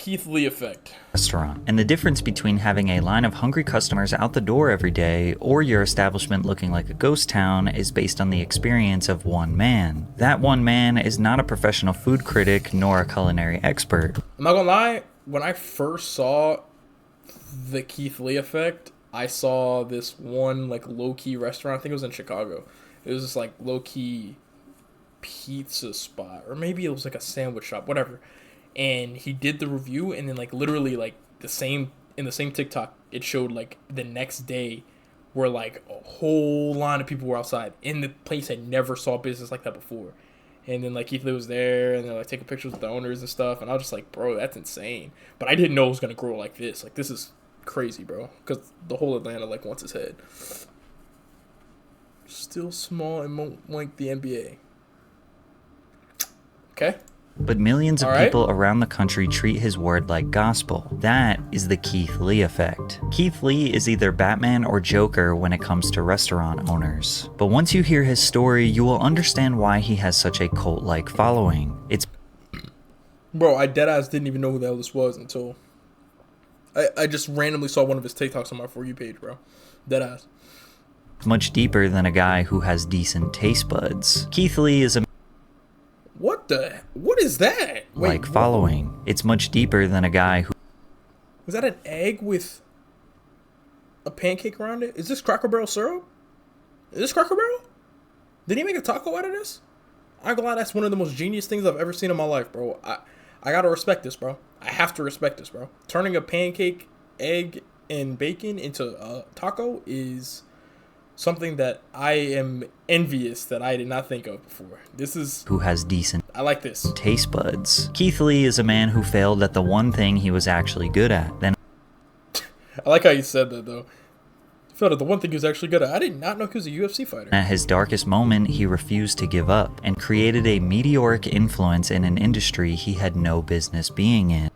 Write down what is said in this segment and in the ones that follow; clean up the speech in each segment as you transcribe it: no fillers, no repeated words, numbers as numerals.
Keith Lee effect. Restaurant. And the difference between having a line of hungry customers out the door every day or your establishment looking like a ghost town is based on the experience of one man. That one man is not a professional food critic nor a culinary expert. I'm not gonna lie, when I first saw the Keith Lee effect, I saw this one like low-key restaurant. I think it was in Chicago. It was this like low-key pizza spot, or maybe it was like a sandwich shop, whatever. And he did the review, and then like literally like the same TikTok, it showed like the next day where like a whole line of people were outside, and the place had never saw business like that before. And then like Keith Lee was there, and they're like taking pictures with the owners and stuff, and I was just like, bro, that's insane. But I didn't know it was gonna grow like this. Like, this is crazy, bro, because the whole Atlanta like wants his head. Still small and won't like the NBA. Okay. But millions of people around the country treat his word like gospel. That is the Keith Lee effect. Keith Lee is either Batman or Joker when it comes to restaurant owners. But once you hear his story, you will understand why he has such a cult-like following. It's... Bro, I deadass didn't even know who the hell this was until I just randomly saw one of his TikToks on my For You page, bro. Deadass. much deeper than a guy who has decent taste buds. Keith Lee is a What is that? Wait, following. It's much deeper than a guy who... Was that an egg with a pancake around it? Is this Cracker Barrel syrup? Is this Cracker Barrel? Did he make a taco out of this? I'm glad that's one of the most genius things I've ever seen in my life, bro. I gotta respect this, bro. I have to respect this, bro. Turning a pancake, egg, and bacon into a taco is something that I am envious that I did not think of before. This is... Who has decent... I like this. ...taste buds. Keith Lee is a man who failed at the one thing he was actually good at. Then... I like how you said that, though. He failed at the one thing he was actually good at. I did not know he was a UFC fighter. At his darkest moment, he refused to give up and created a meteoric influence in an industry he had no business being in.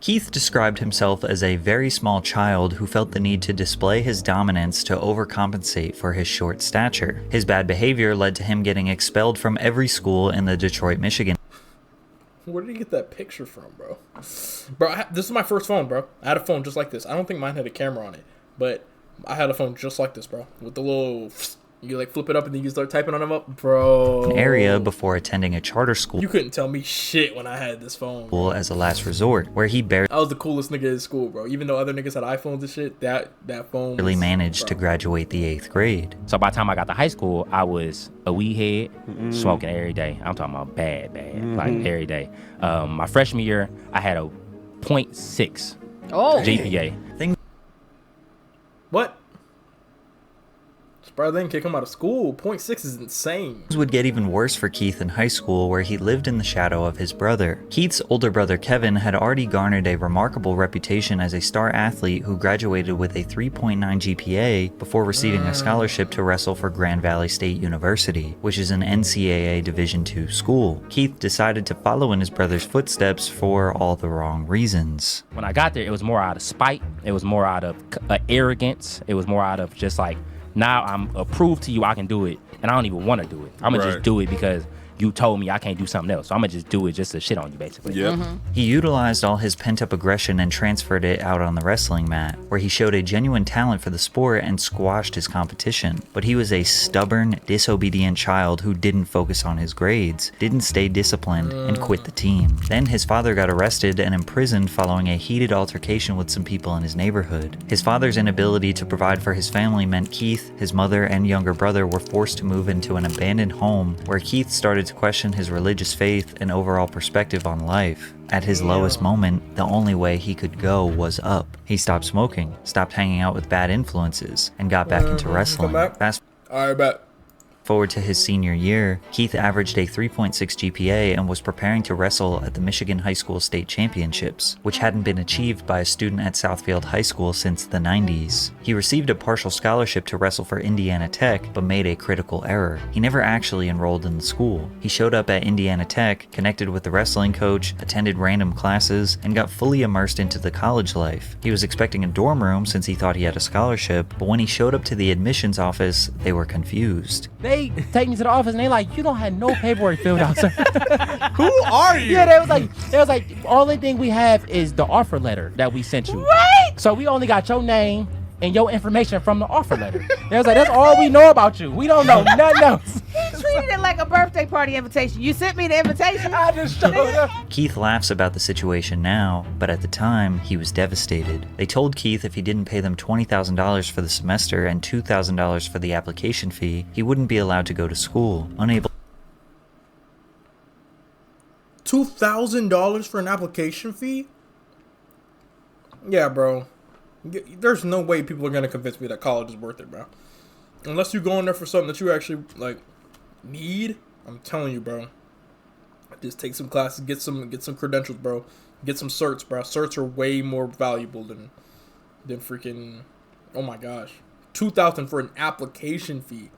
Keith described himself as a very small child who felt the need to display his dominance to overcompensate for his short stature. His bad behavior led to him getting expelled from every school in the Detroit, Michigan. Where did he get that picture from, bro? Bro, this is my first phone, bro. I had a phone just like this. I don't think mine had a camera on it, but I had a phone just like this, bro. With the little... You like flip it up and then you start typing on them up, bro. An area before attending a charter school. You couldn't tell me shit when I had this phone. As a last resort, where he barely... I was the coolest nigga in school, bro. Even though other niggas had iPhones and shit, that phone really managed to graduate the 8th grade. So by the time I got to high school, I was a weed head, smoking every day. I'm talking about bad, like every day. My freshman year, I had a 0.6 GPA. What? Bro, they didn't kick him out of school. 0.6 is insane. Things would get even worse for Keith in high school, where he lived in the shadow of his brother. Keith's older brother Kevin had already garnered a remarkable reputation as a star athlete who graduated with a 3.9 GPA before receiving a scholarship to wrestle for Grand Valley State University, which is an NCAA Division II school. Keith decided to follow in his brother's footsteps for all the wrong reasons. When I got there, it was more out of spite. It was more out of arrogance. It was more out of just like, now I'm approved to you, I can do it, and I don't even want to do it. I'm going to just do it because you told me I can't do something else. So I'm going to just do it just to shit on you, basically. Yep. He utilized all his pent-up aggression and transferred it out on the wrestling mat, where he showed a genuine talent for the sport and squashed his competition. But he was a stubborn, disobedient child who didn't focus on his grades, didn't stay disciplined, and quit the team. Then his father got arrested and imprisoned following a heated altercation with some people in his neighborhood. His father's inability to provide for his family meant Keith, his mother, and younger brother were forced to move into an abandoned home, where Keith started to question his religious faith and overall perspective on life. At his lowest moment, the only way he could go was up. He stopped smoking, stopped hanging out with bad influences, and got back into wrestling. Fast Alright, bet. forward to his senior year, Keith averaged a 3.6 GPA and was preparing to wrestle at the Michigan High School State Championships, which hadn't been achieved by a student at Southfield High School since the 90s. He received a partial scholarship to wrestle for Indiana Tech, but made a critical error. He never actually enrolled in the school. He showed up at Indiana Tech, connected with the wrestling coach, attended random classes, and got fully immersed into the college life. He was expecting a dorm room since he thought he had a scholarship, but when he showed up to the admissions office, they were confused. they take me to the office and they like, you don't have no paperwork filled out, sir. Who are you? Yeah, they was like, only thing we have is the offer letter that we sent you. What? So we only got your name and your information from the offer letter. They was like, that's all we know about you. We don't know nothing else. He treated it like a birthday party invitation. You sent me the invitation. I just showed up. Keith laughs about the situation now, but at the time, he was devastated. They told Keith if he didn't pay them $20,000 for the semester and $2,000 for the application fee, he wouldn't be allowed to go to school, unable $2,000 for an application fee? Yeah, bro. There's no way people are gonna convince me that college is worth it, bro. Unless you go in there for something that you actually like need. I'm telling you, bro. Just take some classes, get some credentials, bro. Get some certs, bro. Certs are way more valuable than freaking. Oh my gosh, $2,000 for an application fee.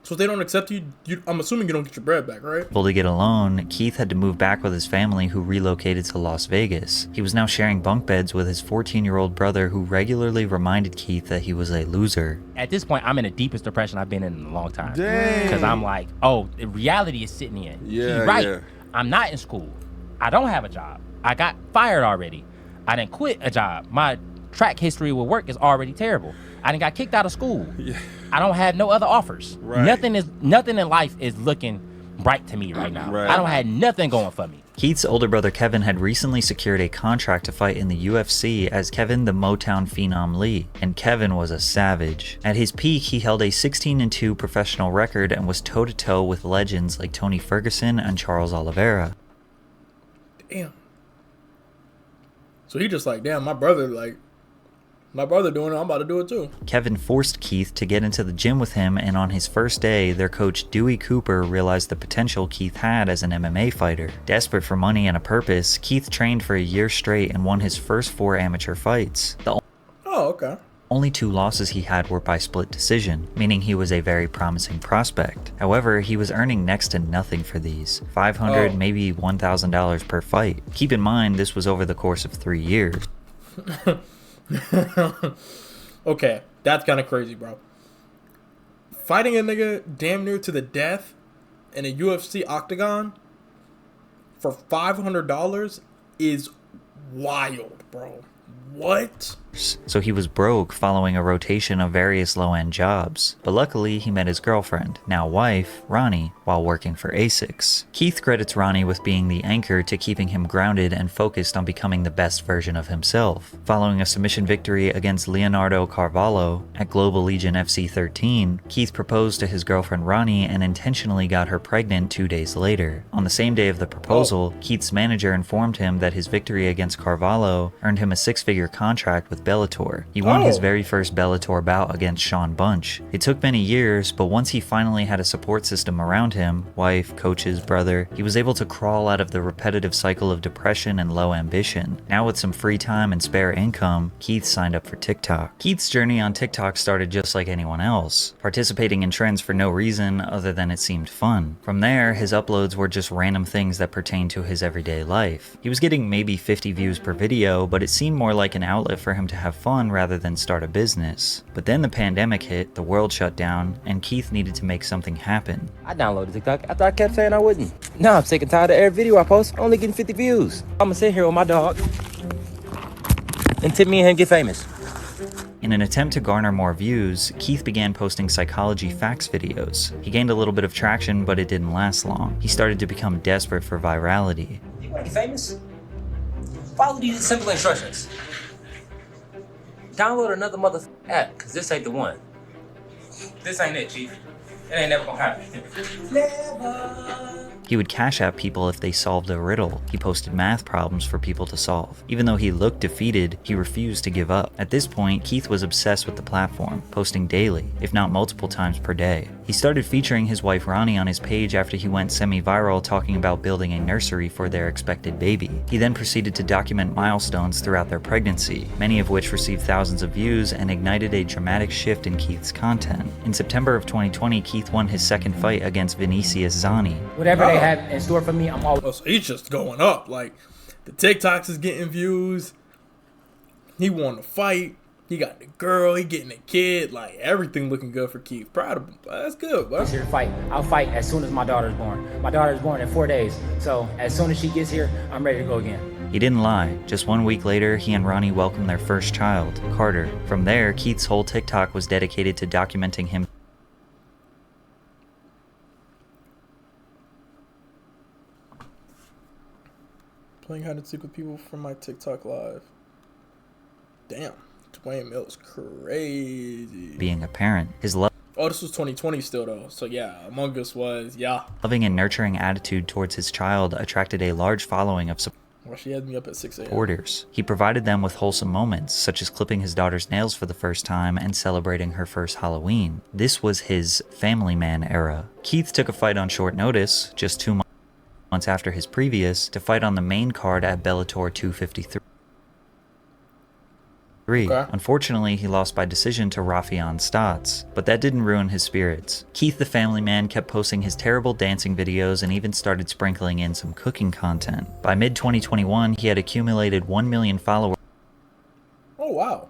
So if they don't accept you, I'm assuming you don't get your bread back, right? to get a loan, Keith had to move back with his family, who relocated to Las Vegas. He was now sharing bunk beds with his 14-year-old brother, who regularly reminded Keith that he was a loser. At this point, I'm in the deepest depression I've been in a long time. Dang. Because I'm like, oh, the reality is sitting in. Yeah, He's right. yeah. I'm not in school. I don't have a job. I got fired already. I didn't quit a job. My track history with work is already terrible. I done got kicked out of school. Yeah. I don't have no other offers. Right. Nothing in life is looking bright to me right now. Right. I don't have nothing going for me. Keith's older brother Kevin had recently secured a contract to fight in the UFC as Kevin the Motown Phenom Lee, and Kevin was a savage. At his peak, he held a 16-2 professional record and was toe-to-toe with legends like Tony Ferguson and Charles Oliveira. Damn. So he just like, damn, my brother doing it, I'm about to do it too. Kevin forced Keith to get into the gym with him, and on his first day, their coach Dewey Cooper realized the potential Keith had as an MMA fighter. Desperate for money and a purpose, Keith trained for a year straight and won his first 4 amateur fights. The Oh, okay. only 2 losses he had were by split decision, meaning he was a very promising prospect. However, he was earning next to nothing for these, $500, maybe $1,000 per fight. Keep in mind, this was over the course of 3 years. Okay, that's kind of crazy, bro. Fighting a nigga damn near to the death in a UFC octagon for $500 is wild, bro. What? So he was broke following a rotation of various low-end jobs. But luckily, he met his girlfriend, now wife, Ronnie, while working for ASICS. Keith credits Ronnie with being the anchor to keeping him grounded and focused on becoming the best version of himself. Following a submission victory against Leonardo Carvalho at Global Legion FC 13, Keith proposed to his girlfriend Ronnie and intentionally got her pregnant 2 days later. On the same day of the proposal, Keith's manager informed him that his victory against Carvalho earned him a 6-figure contract with Bellator. He won his very first Bellator bout against Sean Bunch. It took many years, but once he finally had a support system around him, wife, coaches, brother, he was able to crawl out of the repetitive cycle of depression and low ambition. Now with some free time and spare income, Keith signed up for TikTok. Keith's journey on TikTok started just like anyone else, participating in trends for no reason other than it seemed fun. From there, his uploads were just random things that pertained to his everyday life. He was getting maybe 50 views per video, but it seemed more like an outlet for him to have fun rather than start a business. But then the pandemic hit, the world shut down, and Keith needed to make something happen. I downloaded TikTok after I kept saying I wouldn't. Now I'm sick and tired of every video I post only getting 50 views. I'ma sit here with my dog and tip me and him get famous. In an attempt to garner more views, Keith began posting psychology facts videos. He gained a little bit of traction, but it didn't last long. He started to become desperate for virality. You wanna get famous? Follow these simple instructions. Download another app, cause this ain't the one. This ain't it, Chief. It ain't never gonna happen. Never. He would cash out people if they solved a riddle. He posted math problems for people to solve. Even though he looked defeated, he refused to give up. At this point, Keith was obsessed with the platform, posting daily, if not multiple times per day. He started featuring his wife Ronnie on his page after he went semi-viral talking about building a nursery for their expected baby. He then proceeded to document milestones throughout their pregnancy, many of which received thousands of views and ignited a dramatic shift in Keith's content. In September of 2020, Keith won his second fight against Vinicius Zani. Whatever they have in store for me, I'm always. Oh, so he's just going up. Like, the TikToks is getting views. He won a fight. He got the girl, he getting a kid, like everything looking good for Keith. Proud of him. That's good, bro. Here to fight. I'll fight as soon as my daughter's born. My daughter's born in 4 days. So as soon as she gets here, I'm ready to go again. He didn't lie. Just 1 week later, he and Ronnie welcomed their first child, Carter. From there, Keith's whole TikTok was dedicated to documenting him. Playing hide and seek with people from my TikTok live. Damn, Dwayne Mills crazy. Being a parent. His Oh, this was 2020 still though. So yeah, Among Us was loving and nurturing attitude towards his child attracted a large following of Well, she had me up at 6 a.m. supporters. He provided them with wholesome moments, such as clipping his daughter's nails for the first time and celebrating her first Halloween. This was his family man era. Keith took a fight on short notice, just 2 months after his previous, to fight on the main card at Bellator 253. Okay. Unfortunately, he lost by decision to Rafion Stotts, but that didn't ruin his spirits. Keith the family man kept posting his terrible dancing videos and even started sprinkling in some cooking content. By mid-2021, he had accumulated 1 million followers. Oh, wow.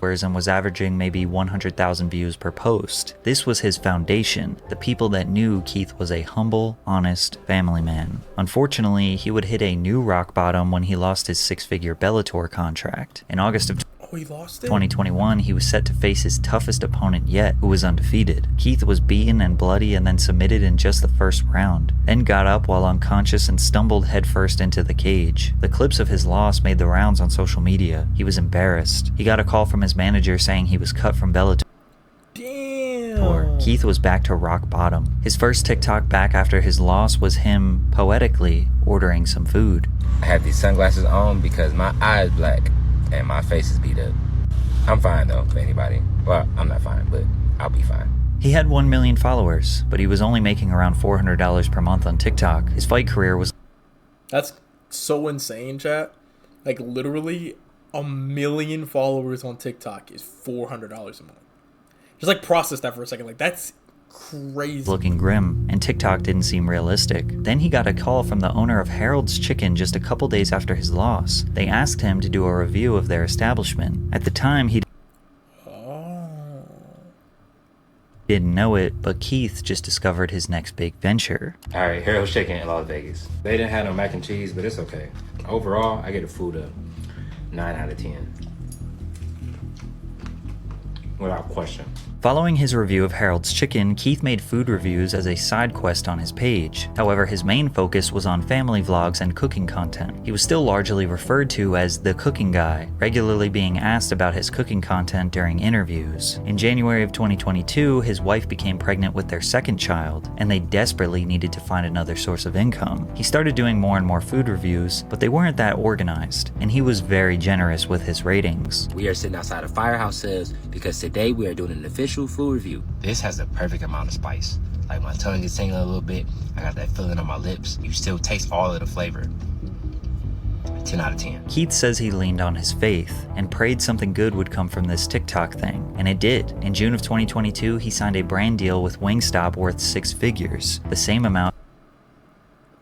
And was averaging maybe 100,000 views per post. This was his foundation, the people that knew Keith was a humble, honest family man. Unfortunately, he would hit a new rock bottom when he lost his 6-figure Bellator contract. In August of he lost it? 2021, he was set to face his toughest opponent yet, who was undefeated. Keith was beaten and bloody and then submitted in just the first round, then got up while unconscious and stumbled headfirst into the cage. The clips of his loss made the rounds on social media. He was embarrassed. He got a call from his manager saying he was cut from Bellator. Damn. Keith was back to rock bottom. His first TikTok back after his loss was him, poetically, ordering some food. I have these sunglasses on because my eyes black and my face is beat up. I'm fine though, for anybody. Well, I'm not fine, but I'll be fine. He had 1 million followers, but he was only making around $400 per month on TikTok. His fight career was... That's so insane, chat. Like, literally, 1 million followers on TikTok is $400 a month. Just, like, process that for a second. Like, that's crazy. Looking grim, and TikTok didn't seem realistic. Then he got a call from the owner of Harold's Chicken just a couple days after his loss. They asked him to do a review of their establishment. At the time, he didn't know it, but Keith just discovered his next big venture. Alright, Harold's Chicken in Las Vegas. They didn't have no mac and cheese, but it's okay. Overall, I get a food of 9 out of 10. Without question. Following his review of Harold's Chicken, Keith made food reviews as a side quest on his page. However, his main focus was on family vlogs and cooking content. He was still largely referred to as the cooking guy, regularly being asked about his cooking content during interviews. In January of 2022, his wife became pregnant with their second child, and they desperately needed to find another source of income. He started doing more and more food reviews, but they weren't that organized, and he was very generous with his ratings. We are sitting outside of Firehouse Sales because today we are doing an official food review. This has the perfect amount of spice. Like, my tongue is tingling a little bit. I got that feeling on my lips. You still taste all of the flavor. 10 out of 10. Keith says he leaned on his faith and prayed something good would come from this TikTok thing, and it did. In June of 2022, he signed a brand deal with Wingstop worth 6 figures, the same amount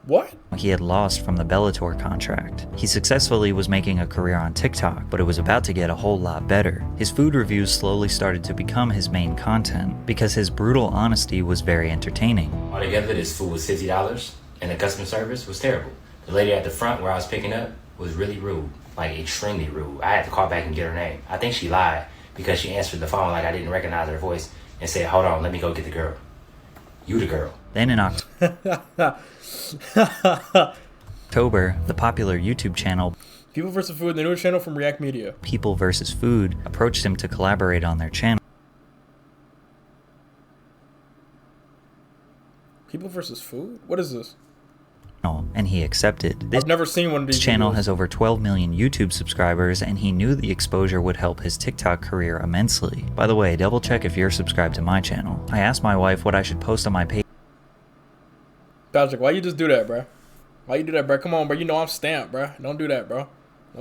What? he had lost from the Bellator contract. He successfully was making a career on TikTok, but it was about to get a whole lot better. His food reviews slowly started to become his main content because his brutal honesty was very entertaining. Altogether, this food was $50, and the customer service was terrible. The lady at the front where I was picking up was really rude, like extremely rude. I had to call back and get her name. I think she lied because she answered the phone like I didn't recognize her voice and said, "Hold on, let me go get the girl. You the girl." Then in October, the popular YouTube channel People vs. Food, the new channel from React Media. People vs. Food approached him to collaborate on their channel. People vs. Food? What is this? And he accepted. This I've never seen one of these channel videos. has over 12 million YouTube subscribers, and he knew the exposure would help his TikTok career immensely. By the way, double check if you're subscribed to my channel. I asked my wife what I should post on my page. Patrick, why you just do that, bro? Why you do that, bro? Come on, bro. You know I'm stamped, bro. Don't do that, bro.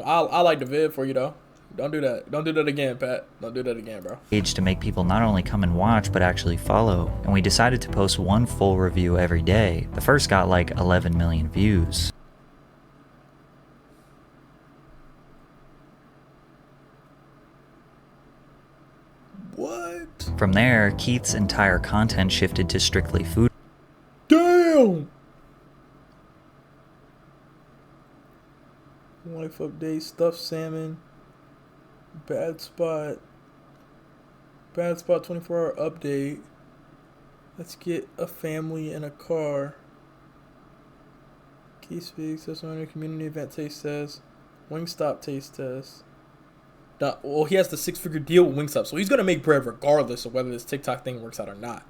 I like the vid for you, though. Don't do that. Don't do that again, Pat. Don't do that again, bro. To make people not only come and watch, but actually follow. And we decided to post one full review every day. The first got like 11 million views. From there, Keith's entire content shifted to strictly food. Damn! Life update, stuffed salmon, bad spot 24-hour update. Let's get a family in a car. Key speaks, that's on a community event taste test, Wingstop taste test. Well, he has the 6-figure deal with Wingstop, so he's gonna make bread regardless of whether this TikTok thing works out or not.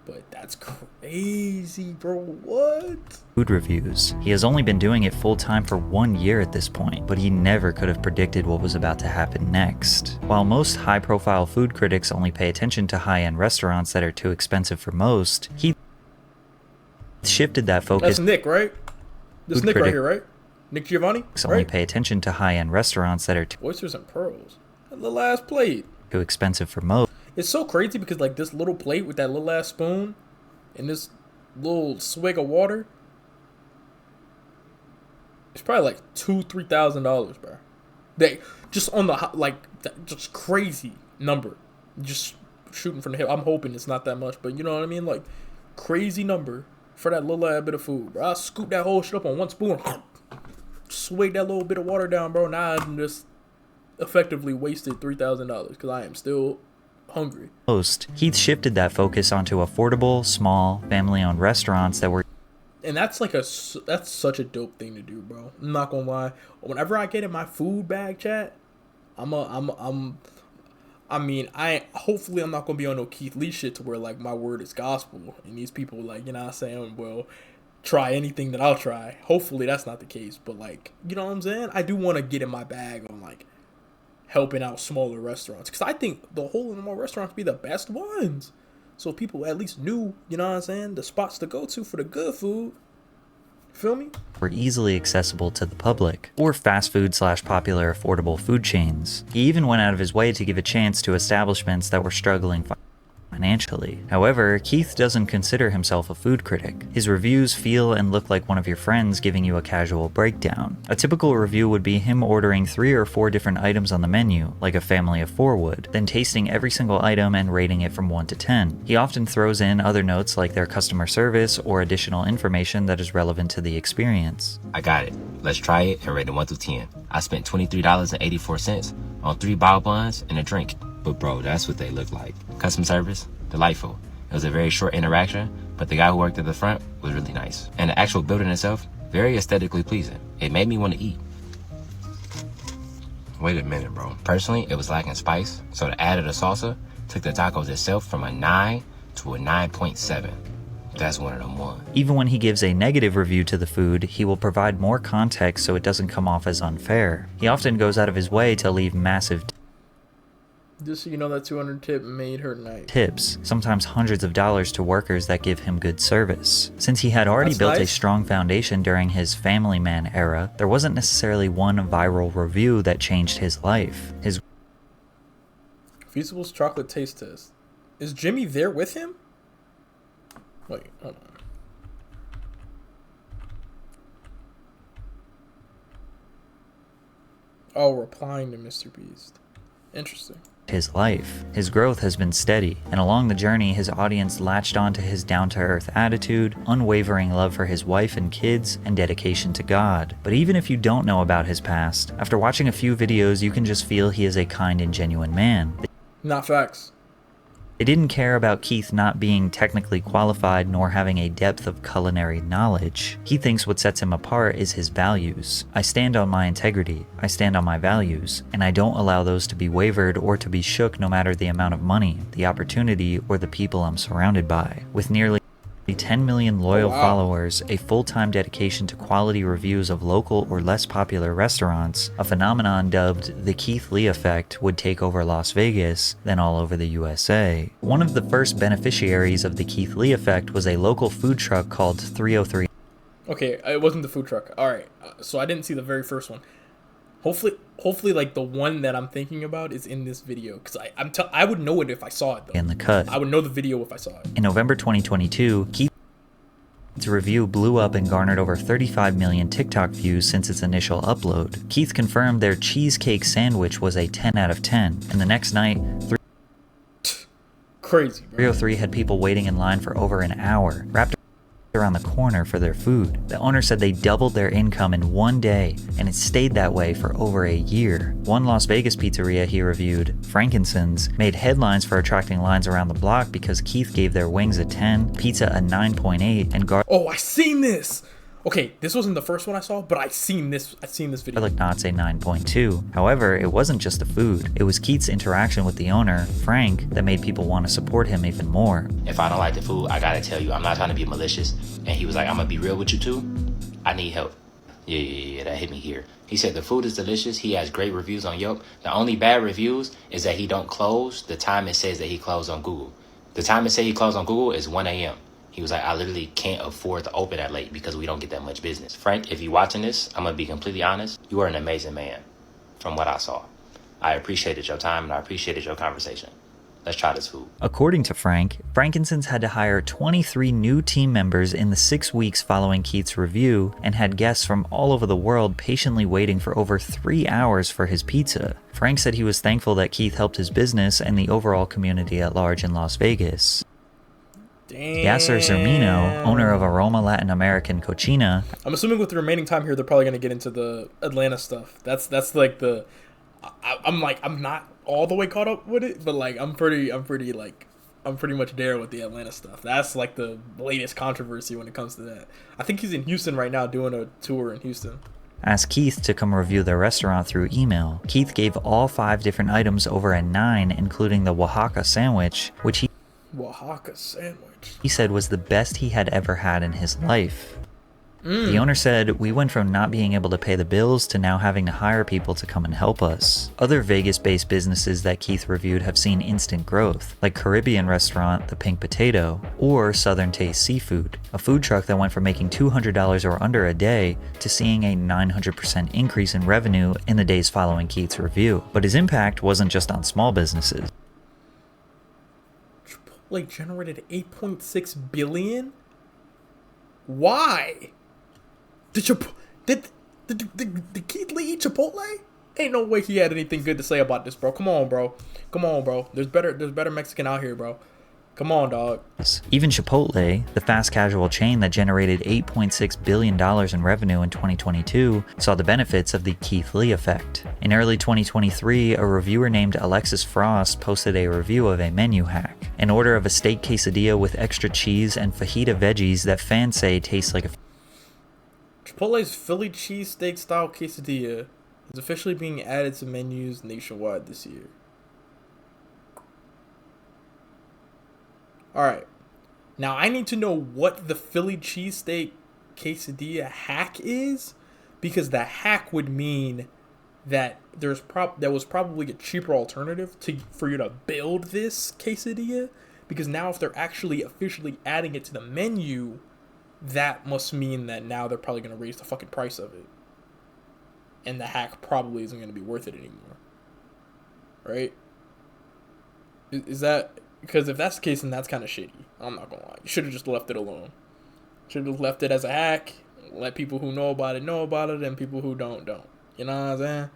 But that's crazy, bro. What? Food reviews. He has only been doing it full time for 1 year at this point, but he never could have predicted what was about to happen next. While most high-profile food critics only pay attention to high-end restaurants that are too expensive for most, he shifted that focus. That's Nick, right? This Nick right here, right? Nick Giovanni? Only Right? pay attention to high-end restaurants that are too Oysters and pearls. That little ass plate. expensive for most. It's so crazy because like this little plate with that little ass spoon and this little swig of water, it's probably like $2,000-$3,000, bro. They just on the just crazy number, just shooting from the hip. I'm hoping it's not that much, but you know what I mean, like crazy number for that little ass bit of food, bro. I scoop that whole shit up on one spoon, swig that little bit of water down, bro. Now I just effectively wasted $3,000 because I am still hungry. Heath shifted that focus onto affordable, small, family-owned restaurants that were. And that's such a dope thing to do, bro. I'm not gonna lie. Whenever I get in my food bag, chat, hopefully I'm not gonna be on no Keith Lee shit to where like my word is gospel and these people like, you know what I'm saying, will try anything that I'll try. Hopefully that's not the case, but like, you know what I'm saying? I do want to get in my bag on like helping out smaller restaurants because I think the hole in the mall restaurants be the best ones. So people at least knew, you know what I'm saying, the spots to go to for the good food. Feel me? Were easily accessible to the public, or fast food / popular affordable food chains. He even went out of his way to give a chance to establishments that were struggling financially. However, Keith doesn't consider himself a food critic. His reviews feel and look like one of your friends giving you a casual breakdown. A typical review would be him ordering 3 or 4 different items on the menu, like a family of 4 would, then tasting every single item and rating it from 1 to 10. He often throws in other notes like their customer service or additional information that is relevant to the experience. I got it. Let's try it and rate it 1 through 10. I spent $23.84 on 3 bao buns and a drink. But bro, that's what they look like. Customer service, delightful. It was a very short interaction, but the guy who worked at the front was really nice. And the actual building itself, very aesthetically pleasing. It made me want to eat. Wait a minute, bro. Personally, it was lacking spice, so the add of the salsa took the tacos itself from a 9 to a 9.7. That's one of them ones. Even when he gives a negative review to the food, he will provide more context so it doesn't come off as unfair. He often goes out of his way to leave massive Just so you know, that 200 tip made her night. tips, sometimes hundreds of dollars to workers that give him good service. Since he had already built a strong foundation during his family man era, there wasn't necessarily one viral review that changed his life. His Feastable's chocolate taste test. Is Jimmy there with him? Wait, hold on. Oh, replying to Mr. Beast. Interesting. his life. His growth has been steady, and along the journey his audience latched onto his down-to-earth attitude, unwavering love for his wife and kids, and dedication to God. But even if you don't know about his past, after watching a few videos you can just feel he is a kind and genuine man. Not facts. They didn't care about Keith not being technically qualified nor having a depth of culinary knowledge. He thinks what sets him apart is his values. I stand on my integrity, I stand on my values, and I don't allow those to be wavered or to be shook no matter the amount of money, the opportunity, or the people I'm surrounded by. With nearly 10 million loyal followers, a full-time dedication to quality reviews of local or less popular restaurants, a phenomenon dubbed the Keith Lee effect would take over Las Vegas, then all over the USA. One of the first beneficiaries of the Keith Lee effect was a local food truck called 303. Okay, it wasn't the food truck. All right, so I didn't see the very first one. Hopefully, like the one that I'm thinking about is in this video, because I would know it if I saw it though. In the cut. I would know the video if I saw it. In November 2022, Keith's review blew up and garnered over 35 million TikTok views since its initial upload. Keith confirmed their cheesecake sandwich was a 10 out of 10, and the next night, crazy, bro. 303 had people waiting in line for over an hour, wrapped around the corner for their food. The owner said they doubled their income in one day, and it stayed that way for over a year. One Las Vegas pizzeria he reviewed, Frankincense, made headlines for attracting lines around the block because Keith gave their wings a 10, pizza a 9.8, and Oh, I seen this. Okay, this wasn't the first one I saw, but I seen this video. garlic knots a 9.2. However, it wasn't just the food. It was Keith's interaction with the owner, Frank, that made people want to support him even more. If I don't like the food, I gotta tell you, I'm not trying to be malicious. And he was like, I'm gonna be real with you too. I need help. Yeah, that hit me here. He said the food is delicious. He has great reviews on Yelp. The only bad reviews is that he don't close the time it says that he closed on Google. The time it says he closed on Google is 1 a.m. He was like, I literally can't afford to open that late because we don't get that much business. Frank, if you're watching this, I'm going to be completely honest. You are an amazing man from what I saw. I appreciated your time and I appreciated your conversation. Let's try this food. According to Frank, Frankincense had to hire 23 new team members in the 6 weeks following Keith's review and had guests from all over the world patiently waiting for over 3 hours for his pizza. Frank said he was thankful that Keith helped his business and the overall community at large in Las Vegas. Damn. Yasser Zermino, owner of Aroma Latin American Cochina, I'm assuming with the remaining time here, they're probably gonna get into the Atlanta stuff. That's like the. I'm not all the way caught up with it, but like I'm pretty much there with the Atlanta stuff. That's like the latest controversy when it comes to that. I think he's in Houston right now doing a tour in Houston. asked Keith to come review their restaurant through email. Keith gave all 5 different items over a 9, including the Oaxaca sandwich, which Oaxaca sandwich. he said was the best he had ever had in his life. The owner said, we went from not being able to pay the bills to now having to hire people to come and help us. Other Vegas-based businesses that Keith reviewed have seen instant growth, like Caribbean restaurant The Pink Potato, or Southern Taste Seafood, a food truck that went from making $200 or under a day to seeing a 900% increase in revenue in the days following Keith's review. But his impact wasn't just on small businesses. Chipotle generated $8.6 billion? Why? Did Keith Lee eat Chipotle? Ain't no way he had anything good to say about this, bro. Come on, bro. There's better Mexican out here, bro. Come on, dog. Even Chipotle, the fast casual chain that generated $8.6 billion in revenue in 2022, saw the benefits of the Keith Lee effect. In early 2023, a reviewer named Alexis Frost posted a review of a menu hack, an order of a steak quesadilla with extra cheese and fajita veggies that fans say tastes like a Chipotle's Philly cheesesteak style quesadilla is officially being added to menus nationwide this year. Alright. Now I need to know what the Philly cheesesteak quesadilla hack is, because the hack would mean that there was probably a cheaper alternative for you to build this quesadilla, because now if they're actually officially adding it to the menu, that must mean that now they're probably going to raise the fucking price of it. And the hack probably isn't going to be worth it anymore. Right? Is that... Because if that's the case, then that's kind of shitty. I'm not going to lie. You should have just left it alone. Should have left it as a hack. Let people who know about it, and people who don't. You know what I'm saying?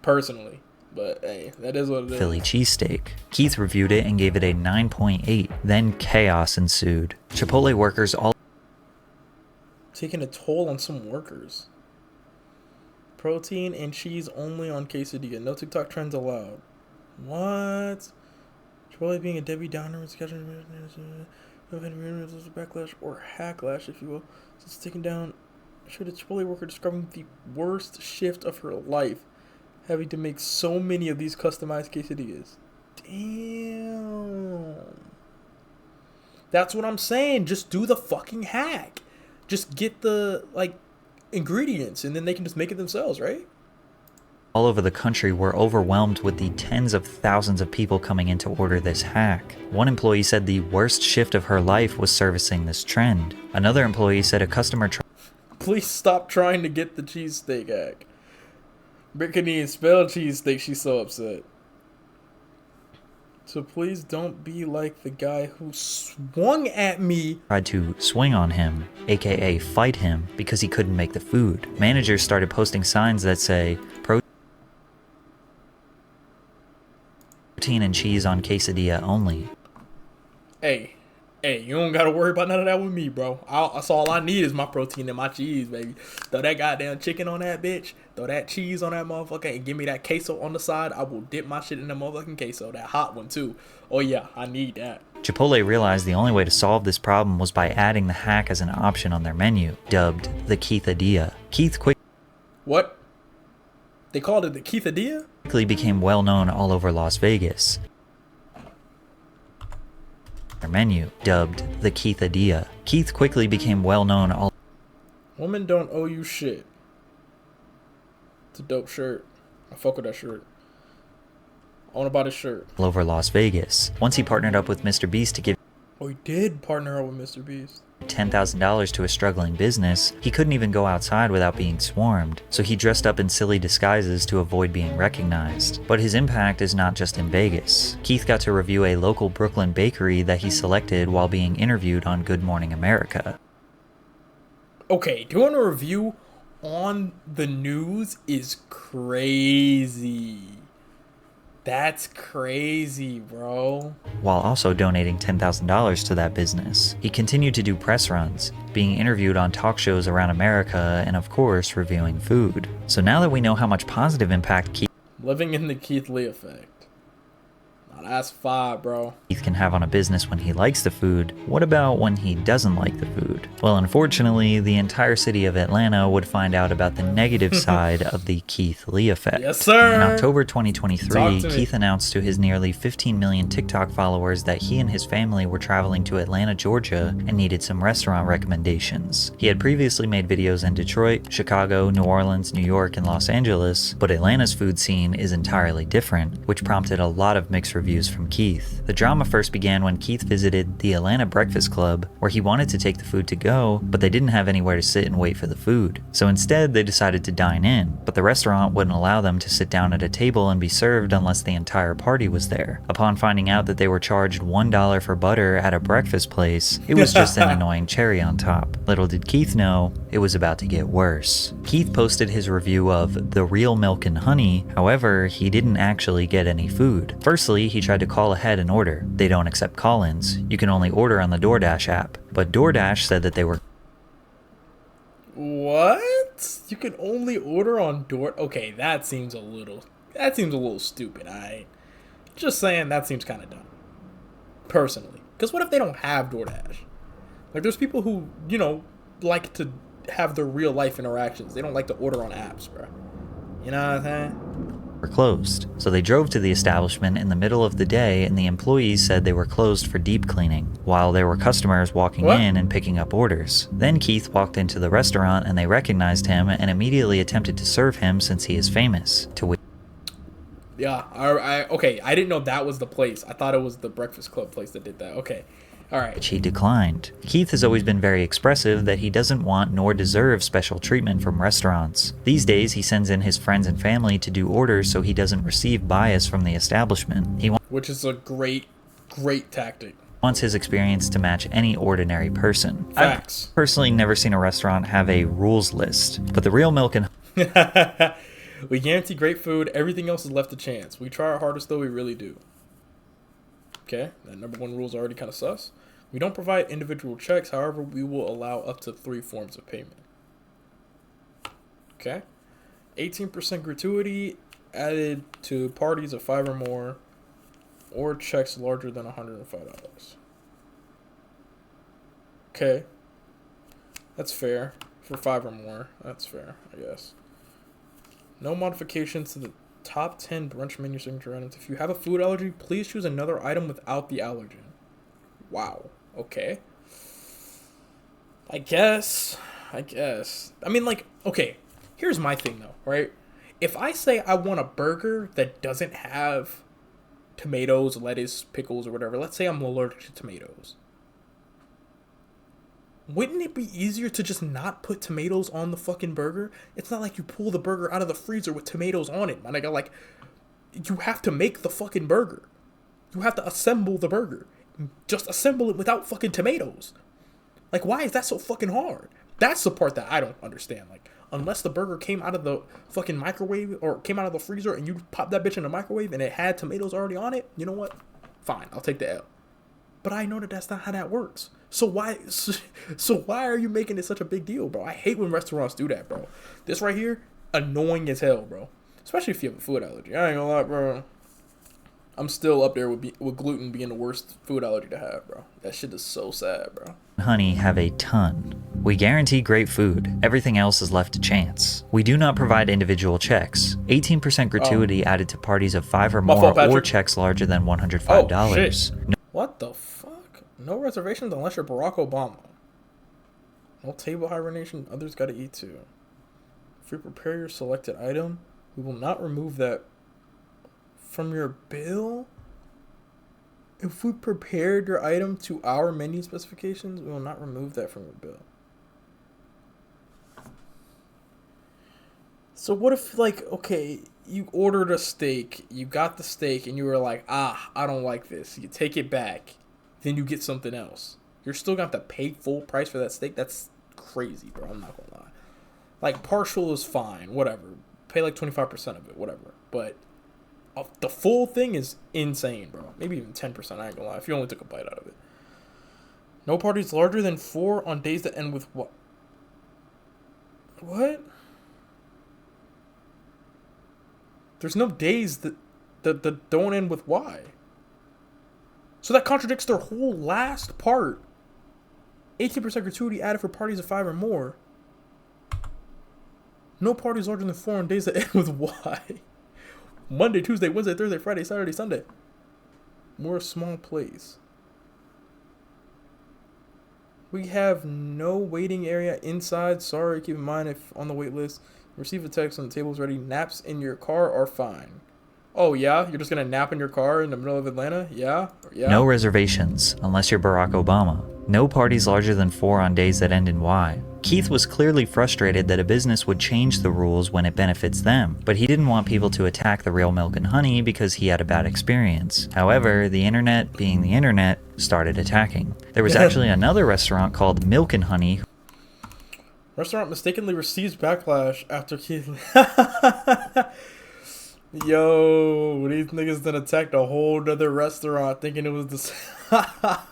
Personally. But, hey, that is what it is. Philly cheesesteak. Keith reviewed it and gave it a 9.8. Then chaos ensued. Chipotle workers all taking a toll on some workers. Protein and cheese only on quesadilla. No TikTok trends allowed. What? Chipotle being a Debbie Downer was scheduled backlash or hacklash, if you will. Since taking down, showed a Chipotle worker describing the worst shift of her life, having to make so many of these customized quesadillas. Damn. That's what I'm saying. Just do the fucking hack. Just get the, ingredients, and then they can just make it themselves, right? all over the country were overwhelmed with the tens of thousands of people coming in to order this hack. One employee said the worst shift of her life was servicing this trend. Another employee said a customer Please stop trying to get the cheesesteak hack. Brittany spelled cheesesteak, she's so upset. So please don't be like the guy who swung at me. Tried to swing on him, aka fight him, because he couldn't make the food. Managers started posting signs that say, protein and cheese on quesadilla only. Hey, you don't gotta worry about none of that with me, bro. That's all I need is my protein and my cheese, baby. Throw that goddamn chicken on that bitch. Throw that cheese on that motherfucker and give me that queso on the side. I will dip my shit in the motherfucking queso. That hot one, too. Oh, yeah, I need that. Chipotle realized the only way to solve this problem was by adding the hack as an option on their menu, dubbed the Keithadilla. Keith What? They called it the Keithadilla? quickly became well known all over Las Vegas. Their menu, dubbed the Keithadilla. Keith quickly became well known all Women don't owe you shit. It's a dope shirt. I fuck with that shirt. I want to buy this shirt. over Las Vegas. Once he partnered up with Mr. Beast to give Oh, he did partner up with Mr. Beast. $10,000 to a struggling business, he couldn't even go outside without being swarmed, so he dressed up in silly disguises to avoid being recognized. But his impact is not just in Vegas. Keith got to review a local Brooklyn bakery that he selected while being interviewed on Good Morning America. Okay, doing a review on the news is crazy. That's crazy, bro. While also donating $10,000 to that business. He continued to do press runs, being interviewed on talk shows around America, and of course, reviewing food. So now that we know how much positive impact Keith Living in the Keith Lee effect. Now that's fire, bro. can have on a business when he likes the food, what about when he doesn't like the food? Well, unfortunately, the entire city of Atlanta would find out about the negative side of the Keith Lee effect. Yes, sir. In October Talk 2023, to me. Keith announced to his nearly 15 million TikTok followers that he and his family were traveling to Atlanta, Georgia, and needed some restaurant recommendations. He had previously made videos in Detroit, Chicago, New Orleans, New York, and Los Angeles, but Atlanta's food scene is entirely different, which prompted a lot of mixed reviews from Keith. The drama first began when Keith visited the Atlanta Breakfast Club, where he wanted to take the food to go, but they didn't have anywhere to sit and wait for the food. So instead, they decided to dine in, but the restaurant wouldn't allow them to sit down at a table and be served unless the entire party was there. Upon finding out that they were charged $1 for butter at a breakfast place, it was just an annoying cherry on top. Little did Keith know, it was about to get worse. Keith posted his review of The Real Milk and Honey, however, he didn't actually get any food. Firstly, he tried to call ahead and order. They don't accept call-ins. You can only order on the DoorDash app. But DoorDash said that they were What? You can only order on Door. Okay, that seems a little stupid. Just saying, that seems kind of dumb. Personally, because what if they don't have DoorDash? Like, there's people who like to have their real life interactions. They don't like to order on apps, bro. You know what I'm saying? closed. So they drove to the establishment in the middle of the day, and the employees said they were closed for deep cleaning, while there were customers walking in and picking up orders. Then Keith walked into the restaurant and they recognized him and immediately attempted to serve him since he is famous, to which Yeah, okay, I didn't know that was the place. I thought it was the Breakfast Club place that did that. Okay, all right. he declined. Keith has always been very expressive that he doesn't want nor deserve special treatment from restaurants. These days, he sends in his friends and family to do orders so he doesn't receive bias from the establishment. Which is a great tactic. Wants his experience to match any ordinary person. Facts. I've personally never seen a restaurant have a rules list, but the Real Milk and We guarantee great food. Everything else is left to chance. We try our hardest, though. We really do. Okay, that number one rule is already kind of sus. We don't provide individual checks. However, we will allow up to 3 forms of payment. Okay. 18% gratuity added to parties of 5 or more, or checks larger than $105. Okay. That's fair. For 5 or more. That's fair, I guess. No modifications to the top 10 brunch menu signature items. If you have a food allergy, please choose another item without the allergen. Wow. Okay. I guess. I mean, like, okay. Here's my thing, though, right? If I say I want a burger that doesn't have tomatoes, lettuce, pickles, or whatever, let's say I'm allergic to tomatoes. Wouldn't it be easier to just not put tomatoes on the fucking burger? It's not like you pull the burger out of the freezer with tomatoes on it, my nigga. Like, you have to make the fucking burger. You have to assemble the burger. Just assemble it without fucking tomatoes. Like, why is that so fucking hard? That's the part that I don't understand. Like, unless the burger came out of the fucking microwave or came out of the freezer and you popped that bitch in the microwave and it had tomatoes already on it, you know what? Fine, I'll take the L. But I know that that's not how that works. So why are you making it such a big deal, bro? I hate when restaurants do that, bro. This right here, annoying as hell, bro. Especially if you have a food allergy. I ain't gonna lie, bro. I'm still up there with gluten being the worst food allergy to have, bro. That shit is so sad, bro. Honey have a ton. We guarantee great food. Everything else is left to chance. We do not provide individual checks. 18% gratuity added to parties of 5 or My more, fault, Patrick. or checks larger than $105. Oh, shit. What the fuck? No reservations unless you're Barack Obama. No table hibernation. Others gotta eat too. If you prepare your selected item, we will not remove that from your bill. If we prepared your item to our menu specifications, we will not remove that from your bill. So what if, like, okay, you ordered a steak, you got the steak, and you were like, I don't like this. You take it back, then you get something else. You're still gonna have to pay full price for that steak? That's crazy, bro. I'm not gonna lie. Like, partial is fine, whatever. Pay like 25% of it, whatever. But the full thing is insane, bro. Maybe even 10%, I ain't gonna lie, if you only took a bite out of it. No parties larger than 4 on days that end with what? What? There's no days that don't end with Y. So that contradicts their whole last part. 18% gratuity added for parties of 5 or more. No parties larger than 4 on days that end with Y. Monday, Tuesday, Wednesday, Thursday, Friday, Saturday, Sunday. More small plays. We have no waiting area inside. Sorry, keep in mind if on the wait list, receive a text when the table's ready. Naps in your car are fine. Oh, yeah? You're just going to nap in your car in the middle of Atlanta? Yeah? No reservations, unless you're Barack Obama. No parties larger than 4 on days that end in Y. Keith was clearly frustrated that a business would change the rules when it benefits them, but he didn't want people to attack the Real Milk and Honey because he had a bad experience. However, the internet, being the internet, started attacking. There was actually another restaurant called Milk and Honey. Restaurant mistakenly receives backlash after Keith... Yo, these niggas done attacked a whole other restaurant thinking it was the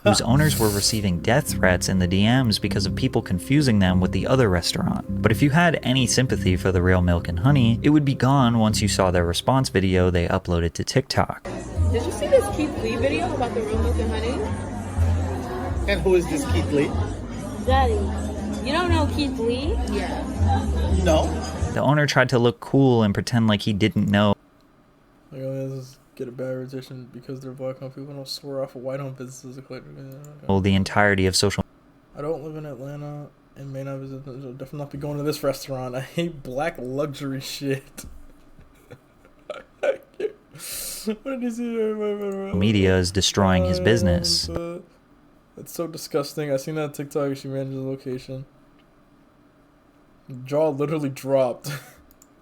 whose owners were receiving death threats in the DMs because of people confusing them with the other restaurant. But if you had any sympathy for the Real Milk and Honey, it would be gone once you saw their response video they uploaded to TikTok. Did you see this Keith Lee video about the Real Milk and Honey? And who is this Keith Lee? Daddy, you don't know Keith Lee? Yeah. No. The owner tried to look cool and pretend like he didn't know. Like, oh, let's just get a bad reputation because they're black on people don't swear off of white-owned businesses. The entirety of social. I don't live in Atlanta and may not visit. I'll definitely not be going to this restaurant. I hate black luxury shit. What did you see? Media is destroying his business. That's so disgusting. I seen that on TikTok. She manages the location. Jaw literally dropped.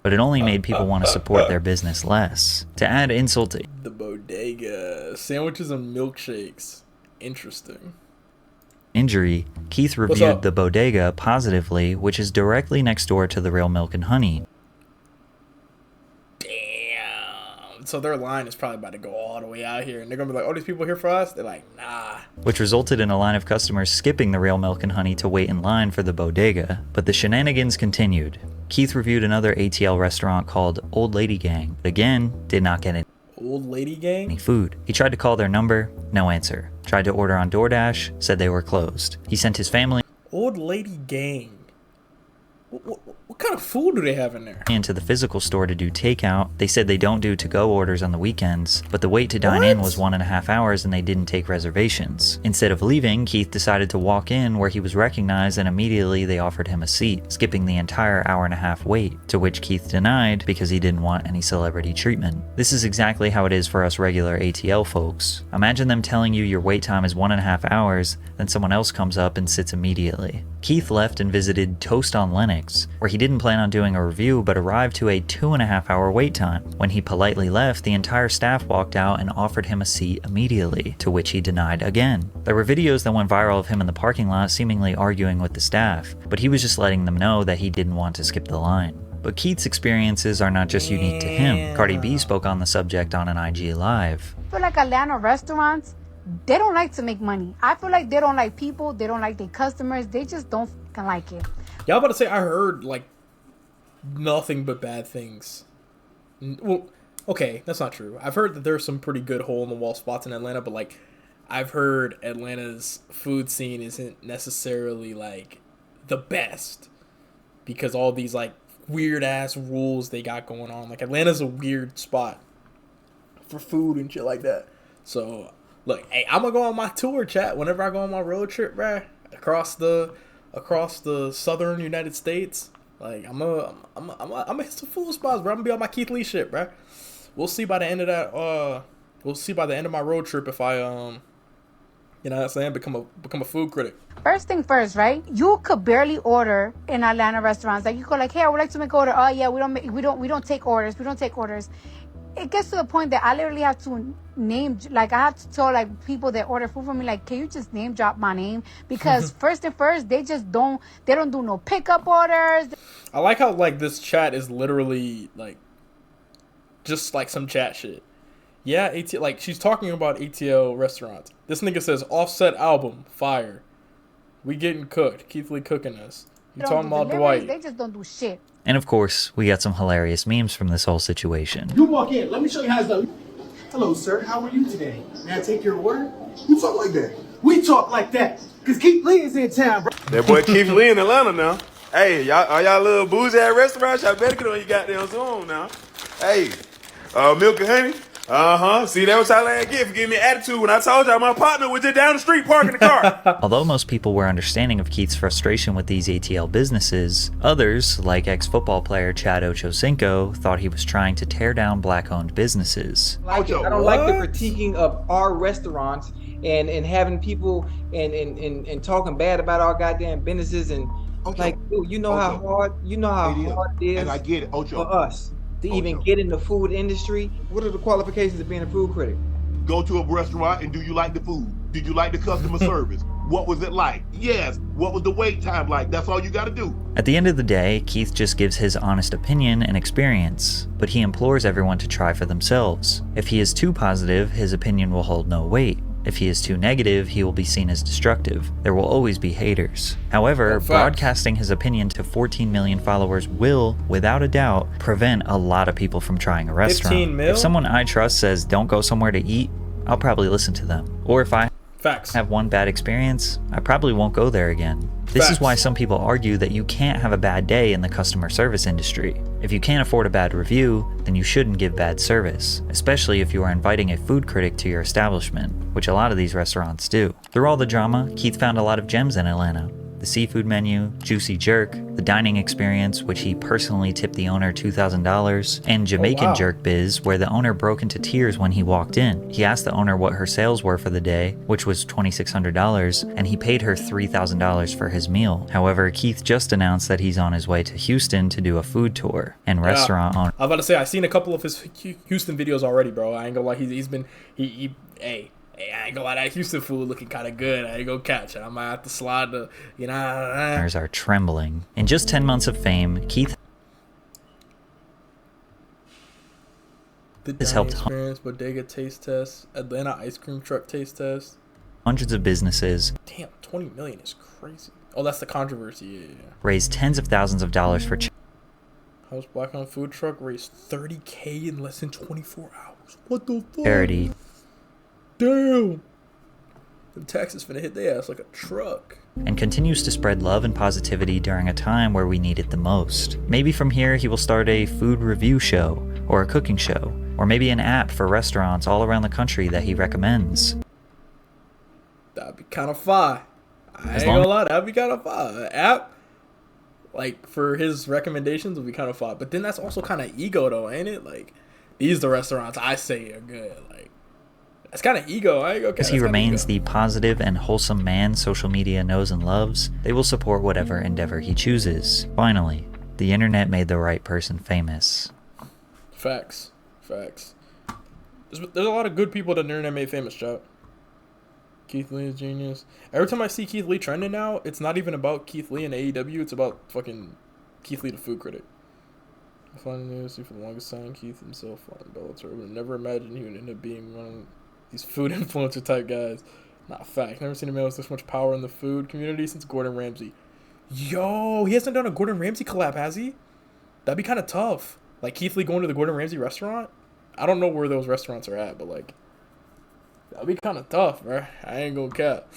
But it only made people want to support their business less. To add insult to the bodega. Sandwiches and milkshakes. Interesting. injury, Keith reviewed the bodega positively, which is directly next door to the Real Milk and Honey. Damn. So their line is probably about to go all the way out here. And they're going to be like, oh, these people here for us? They're like, nah. Which resulted in a line of customers skipping the Real Milk and Honey to wait in line for the bodega. But the shenanigans continued. Keith reviewed another ATL restaurant called Old Lady Gang, but again, did not get any Old Lady Gang? food. He tried to call their number, no answer. Tried to order on DoorDash, said they were closed. He sent his family Old Lady Gang. What kind of food do they have in there? into the physical store to do takeout. They said they don't do to-go orders on the weekends, but the wait to dine in was 1.5 hours and they didn't take reservations. Instead of leaving, Keith decided to walk in where he was recognized and immediately they offered him a seat, skipping the entire 1.5 hour wait, to which Keith denied because he didn't want any celebrity treatment. This is exactly how it is for us regular ATL folks. Imagine them telling you your wait time is 1.5 hours, then someone else comes up and sits immediately. Keith left and visited Toast on Lennox, where he didn't plan on doing a review but arrived to a 2.5 hour wait time. When he politely left, the entire staff walked out and offered him a seat immediately, to which he denied again. There were videos that went viral of him in the parking lot seemingly arguing with the staff, but he was just letting them know that he didn't want to skip the line. But Keith's experiences are not just unique to him. Cardi B spoke on the subject on an IG Live. I feel like Atlanta restaurants, they don't like to make money. I feel like they don't like people. They don't like their customers. They just don't fucking like it. Yeah, I'm about to say I heard like nothing but bad things. Well, okay, that's not true. I've heard that there's some pretty good hole in the wall spots in Atlanta, but like I've heard Atlanta's food scene isn't necessarily like the best because all these like weird ass rules they got going on. Like Atlanta's a weird spot for food and shit like that. So look, hey, I'm gonna go on my tour, chat. Whenever I go on my road trip, bruh, across the southern United States, like I'm gonna hit some food spots, bro. I'm gonna be on my Keith Lee shit, bruh. We'll see by the end of that. We'll see by the end of my road trip if I you know what I'm saying, become a food critic. First thing first, right? You could barely order in Atlanta restaurants. Like you go like, hey, I would like to make an order. Oh yeah, we don't take orders. We don't take orders. It gets to the point that I literally have to I have to tell like people that order food from me, like, can you just name drop my name? Because first, they don't do no pickup orders. I like how like this chat is literally like just like some chat shit. Yeah, like she's talking about ATL restaurants. This nigga says Offset album fire. We getting cooked. Keith Lee cooking us. You talking about Dwight? They just don't do shit. And of course, we got some hilarious memes from this whole situation. You walk in. Let me show you how it's done. Hello, sir. How are you today? May I take your order? You talk like that. We talk like that. Because Keith Lee is in town, bro. That boy Keith Lee in Atlanta now. Hey, y'all little boozy at restaurants? Y'all better get on your goddamn Zoom now. Hey, milk and honey? See, that was how I get for giving me attitude when I told y'all my partner was just down the street parking the car. Although most people were understanding of Keith's frustration with these ATL businesses, others, like ex-football player Chad Ochocinco, thought he was trying to tear down black-owned businesses. I don't like the critiquing of our restaurants and having people and talking bad about our goddamn businesses and like, dude, you know how hard it is, and I get it, Ocho, for us to even get in the food industry. What are the qualifications of being a food critic? Go to a restaurant and do you like the food? Did you like the customer service? What was it like? Yes. What was the wait time like? That's all you got to do. At the end of the day, Keith just gives his honest opinion and experience, but he implores everyone to try for themselves. If he is too positive, his opinion will hold no weight. If he is too negative, he will be seen as destructive. There will always be haters. However, broadcasting his opinion to 14 million followers will, without a doubt, prevent a lot of people from trying a restaurant. 15 mil? If someone I trust says don't go somewhere to eat, I'll probably listen to them. Or if I have one bad experience, I probably won't go there again. This is why some people argue that you can't have a bad day in the customer service industry. If you can't afford a bad review, then you shouldn't give bad service, especially if you are inviting a food critic to your establishment, which a lot of these restaurants do. Through all the drama, Keith found a lot of gems in Atlanta. The seafood menu, juicy jerk, the dining experience, which he personally tipped the owner $2,000, and Jamaican jerk biz, where the owner broke into tears when he walked in. He asked the owner what her sales were for the day, which was $2,600, and he paid her $3,000 for his meal. However, Keith just announced that he's on his way to Houston to do a food tour, and restaurant owner. I was about to say, I've seen a couple of his Houston videos already, bro. I ain't gonna lie, Hey, I ain't gonna lie, that Houston food looking kind of good. I ain't gonna catch it. I might have to slide the, Owners are trembling. In just 10 months of fame, Keith has helped experience, bodega taste test, Atlanta ice cream truck taste test, hundreds of businesses. Damn, 20 million is crazy. Oh, that's the controversy. Yeah. Raised tens of thousands of dollars for House Black on food truck raised $30K in less than 24 hours. What the fuck? charity. Damn. The taxes finna hit their ass like a truck. And continues to spread love and positivity during a time where we need it the most. Maybe from here he will start a food review show, or a cooking show, or maybe an app for restaurants all around the country that he recommends. That'd be kind of fire. I ain't gonna lie, that'd be kind of fire. An app, like, for his recommendations would be kind of fire. But then that's also kind of ego though, ain't it? Like, these the restaurants I say are good. Like, that's kind of ego. As he remains the positive and wholesome man social media knows and loves, they will support whatever endeavor he chooses. Finally, the internet made the right person famous. Facts. There's a lot of good people that the internet made famous, Chuck. Keith Lee is genius. Every time I see Keith Lee trending now, it's not even about Keith Lee and AEW. It's about fucking Keith Lee, the food critic. I find the news for the longest time, Keith himself on Bellator. I would never imagine he would end up being one These food influencer type guys. Not fact. Never seen a man with this much power in the food community since Gordon Ramsay. Yo, he hasn't done a Gordon Ramsay collab, has he? That'd be kind of tough. Like Keith Lee going to the Gordon Ramsay restaurant? I don't know where those restaurants are at, but like, that'd be kind of tough, bro. I ain't gonna cap.